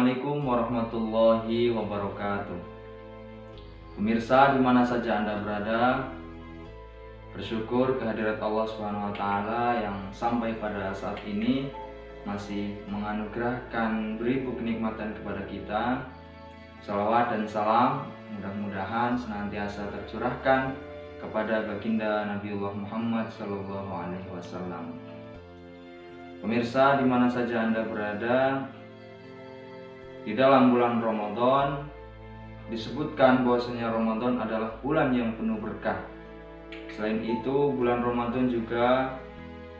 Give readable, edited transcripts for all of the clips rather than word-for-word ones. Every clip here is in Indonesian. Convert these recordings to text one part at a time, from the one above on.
Assalamualaikum warahmatullahi wabarakatuh. Pemirsa di mana saja Anda berada, bersyukur kehadirat Allah Subhanahu wa taala yang sampai pada saat ini masih menganugerahkan beribu kenikmatan kepada kita. Salawat dan salam mudah-mudahan senantiasa tercurahkan kepada baginda Nabiullah Muhammad sallallahu alaihi wasallam. Pemirsa di mana saja Anda berada, di dalam bulan Ramadan disebutkan bahwasanya Ramadan adalah bulan yang penuh berkah. Selain itu, bulan Ramadan juga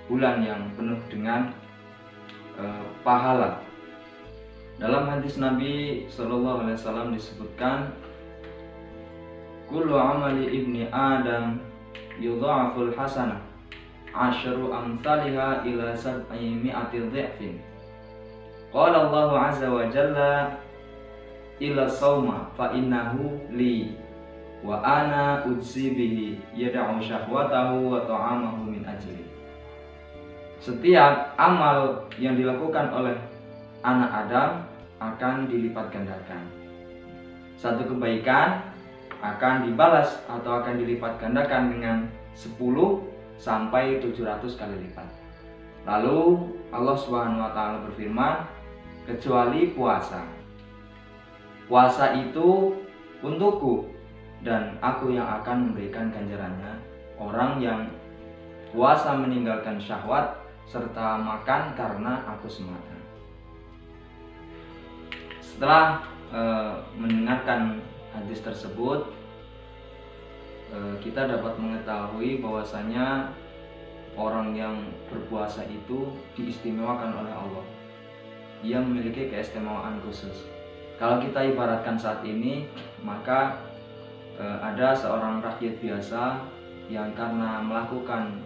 bulan yang penuh dengan pahala. Dalam hadis Nabi Shallallahu Alaihi Wasallam disebutkan, kullu amali ibni Adam yudha'aful hasanah asyru amsalha ila sab'i mi'ati dhifin. Qala Allah azza wa jalla illa sauma fa innahu li wa ana ujzi bihi yad'u syahwatahu wa ta'amahu min ajli. Setiap amal yang dilakukan oleh anak Adam akan dilipat gandakan. Satu kebaikan akan dibalas atau akan dilipat gandakan dengan 10 sampai 700 kali lipat. Lalu Allah Subhanahu wa taala berfirman, kecuali puasa. Puasa itu untukku dan aku yang akan memberikan ganjarannya. Orang yang puasa meninggalkan syahwat serta makan karena aku semata. Setelah mendengarkan hadis tersebut, kita dapat mengetahui bahwasanya orang yang berpuasa itu diistimewakan oleh Allah. Ia memiliki keistimewaan khusus. Kalau kita ibaratkan saat ini, maka ada seorang rakyat biasa yang karena melakukan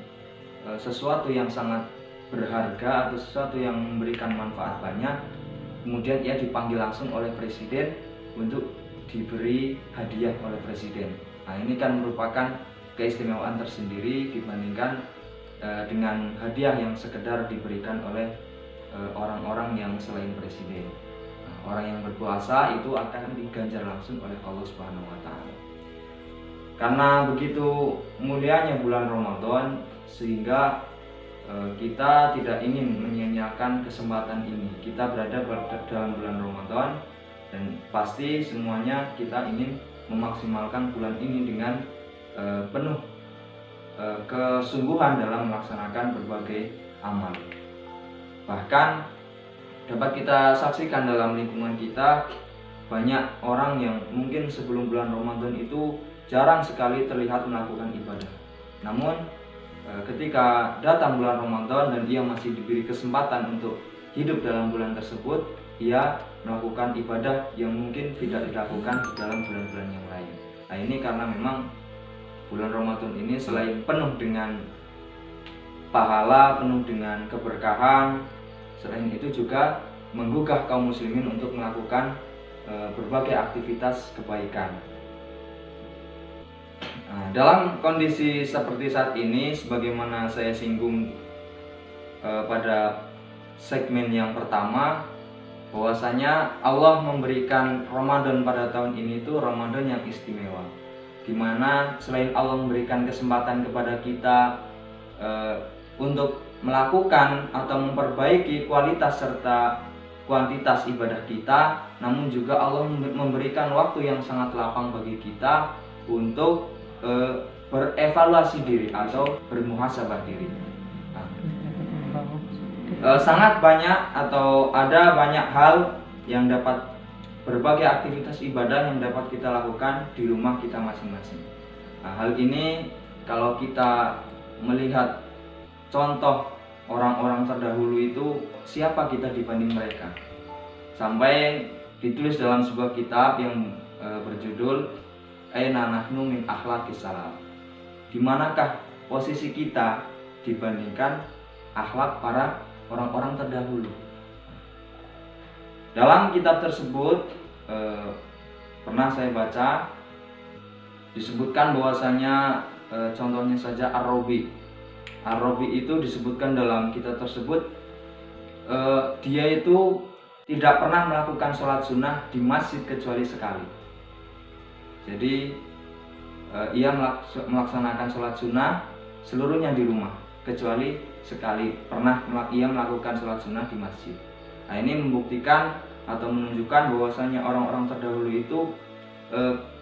sesuatu yang sangat berharga atau sesuatu yang memberikan manfaat banyak, kemudian ia dipanggil langsung oleh presiden untuk diberi hadiah oleh presiden. Nah, ini kan merupakan keistimewaan tersendiri dibandingkan dengan hadiah yang sekedar diberikan oleh orang-orang yang selain presiden. Orang yang berpuasa itu akan diganjar langsung oleh Allah Subhanahu wa taala. Karena begitu mulianya bulan Ramadan, sehingga kita tidak ingin menyia-nyiakan kesempatan ini. Kita berada dalam bulan Ramadan dan pasti semuanya kita ingin memaksimalkan bulan ini dengan penuh kesungguhan dalam melaksanakan berbagai amal. Bahkan dapat kita saksikan dalam lingkungan kita, banyak orang yang mungkin sebelum bulan Ramadan itu jarang sekali terlihat melakukan ibadah. Namun ketika datang bulan Ramadan dan dia masih diberi kesempatan untuk hidup dalam bulan tersebut, ia melakukan ibadah yang mungkin tidak dilakukan di dalam bulan-bulan yang lain. Nah, ini karena memang bulan Ramadan ini selain penuh dengan pahala, penuh dengan keberkahan, selain itu juga menggugah kaum muslimin untuk melakukan berbagai aktivitas kebaikan. Nah, dalam kondisi seperti saat ini, sebagaimana saya singgung pada segmen yang pertama, bahwasanya Allah memberikan Ramadan pada tahun ini itu Ramadan yang istimewa, dimana selain Allah memberikan kesempatan kepada kita untuk melakukan atau memperbaiki kualitas serta kuantitas ibadah kita, namun juga Allah memberikan waktu yang sangat lapang bagi kita untuk berevaluasi diri atau bermuhasabah diri. Sangat banyak atau ada banyak hal yang dapat berbagai aktivitas ibadah yang dapat kita lakukan di rumah kita masing-masing. Nah, hal ini kalau kita melihat contoh orang-orang terdahulu itu, siapa kita dibanding mereka? Sampai ditulis dalam sebuah kitab yang berjudul Aina nahnu min akhlaqis salaf. Di manakah posisi kita dibandingkan akhlak para orang-orang terdahulu? Dalam kitab tersebut pernah saya baca disebutkan bahwasanya contohnya saja Ar-Rabi. Ar-Rabi itu disebutkan dalam kitab tersebut, dia itu tidak pernah melakukan sholat sunnah di masjid kecuali sekali. Jadi ia melaksanakan sholat sunnah seluruhnya di rumah, kecuali sekali pernah ia melakukan sholat sunnah di masjid. Nah, ini membuktikan atau menunjukkan bahwasanya orang-orang terdahulu itu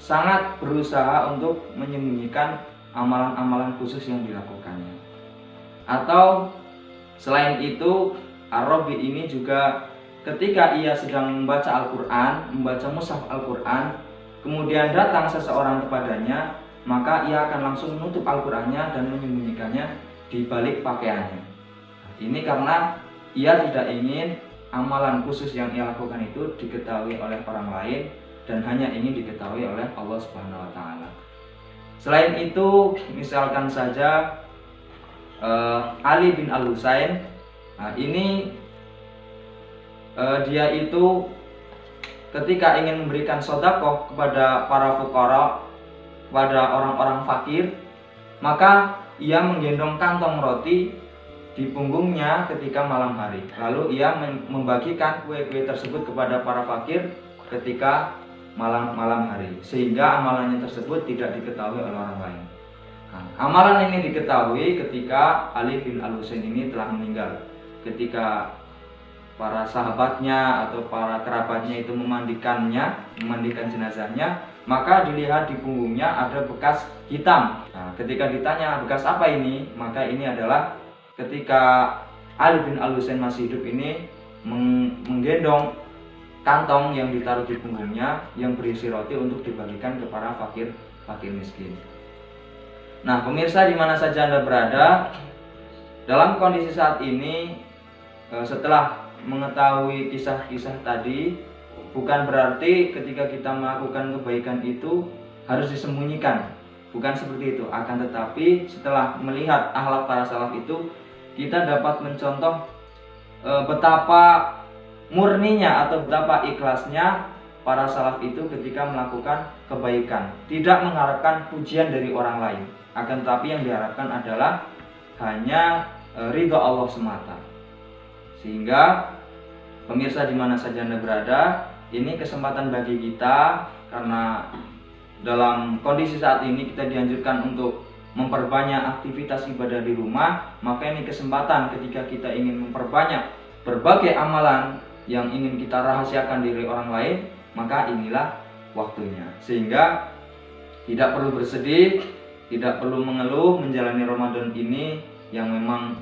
sangat berusaha untuk menyembunyikan amalan-amalan khusus yang dilakukannya. Atau selain itu, Ar-Rabi ini juga ketika ia sedang membaca Al-Quran, membaca mushaf Al-Quran, kemudian datang seseorang kepadanya, maka ia akan langsung menutup Al-Qurannya dan menyembunyikannya di balik pakaiannya. Ini karena ia tidak ingin amalan khusus yang ia lakukan itu diketahui oleh orang lain dan hanya ingin diketahui oleh Allah Subhanahu wa Ta'ala. Selain itu, misalkan saja Ali bin Al-Husain, ini dia itu ketika ingin memberikan sedekah kepada para fuqara, pada orang-orang fakir, maka ia menggendong kantong roti di punggungnya ketika malam hari. Lalu ia membagikan kue-kue tersebut kepada para fakir ketika malam hari, sehingga amalannya tersebut tidak diketahui oleh orang lain. Nah, amalan ini diketahui ketika Ali bin Al-Husain ini telah meninggal. Ketika para sahabatnya atau para kerabatnya itu memandikan jenazahnya, maka dilihat di punggungnya ada bekas hitam. Nah, ketika ditanya bekas apa ini, maka ini adalah ketika Ali bin Al-Husain masih hidup ini menggendong kantong yang ditaruh di punggungnya yang berisi roti untuk dibagikan kepada fakir miskin. Nah, pemirsa di mana saja Anda berada, dalam kondisi saat ini, setelah mengetahui kisah-kisah tadi, bukan berarti ketika kita melakukan kebaikan itu harus disembunyikan, bukan seperti itu. Akan tetapi setelah melihat akhlak para salaf itu, kita dapat mencontoh betapa murninya atau betapa ikhlasnya para salaf itu ketika melakukan kebaikan, tidak mengharapkan pujian dari orang lain, akan tetapi yang diharapkan adalah hanya ridho Allah semata. Sehingga pemirsa di mana saja Anda berada, ini kesempatan bagi kita, karena dalam kondisi saat ini kita dianjurkan untuk memperbanyak aktivitas ibadah di rumah, maka ini kesempatan ketika kita ingin memperbanyak berbagai amalan yang ingin kita rahasiakan dari orang lain, maka inilah waktunya. Sehingga tidak perlu bersedih, tidak perlu mengeluh menjalani Ramadan ini yang memang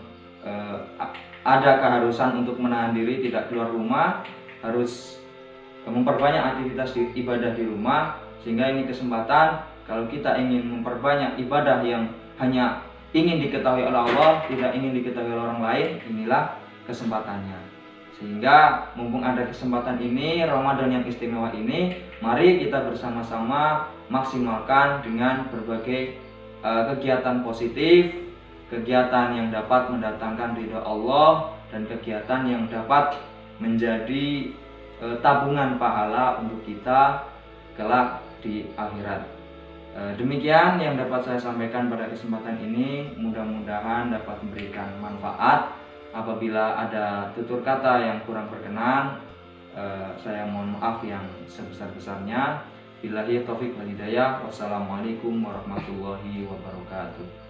ada keharusan untuk menahan diri tidak keluar rumah, harus memperbanyak aktivitas ibadah di rumah. Sehingga ini kesempatan kalau kita ingin memperbanyak ibadah yang hanya ingin diketahui oleh Allah, tidak ingin diketahui oleh orang lain, inilah kesempatannya. Sehingga mumpung ada kesempatan ini, Ramadan yang istimewa ini, mari kita bersama-sama maksimalkan dengan berbagai kegiatan positif, kegiatan yang dapat mendatangkan ridha Allah, dan kegiatan yang dapat menjadi tabungan pahala untuk kita kelak di akhirat. Demikian yang dapat saya sampaikan pada kesempatan ini, mudah-mudahan dapat memberikan manfaat. Apabila ada tutur kata yang kurang berkenan, saya mohon maaf yang sebesar-besarnya. Billahi taufik wal hidayah. Wassalamualaikum warahmatullahi wabarakatuh.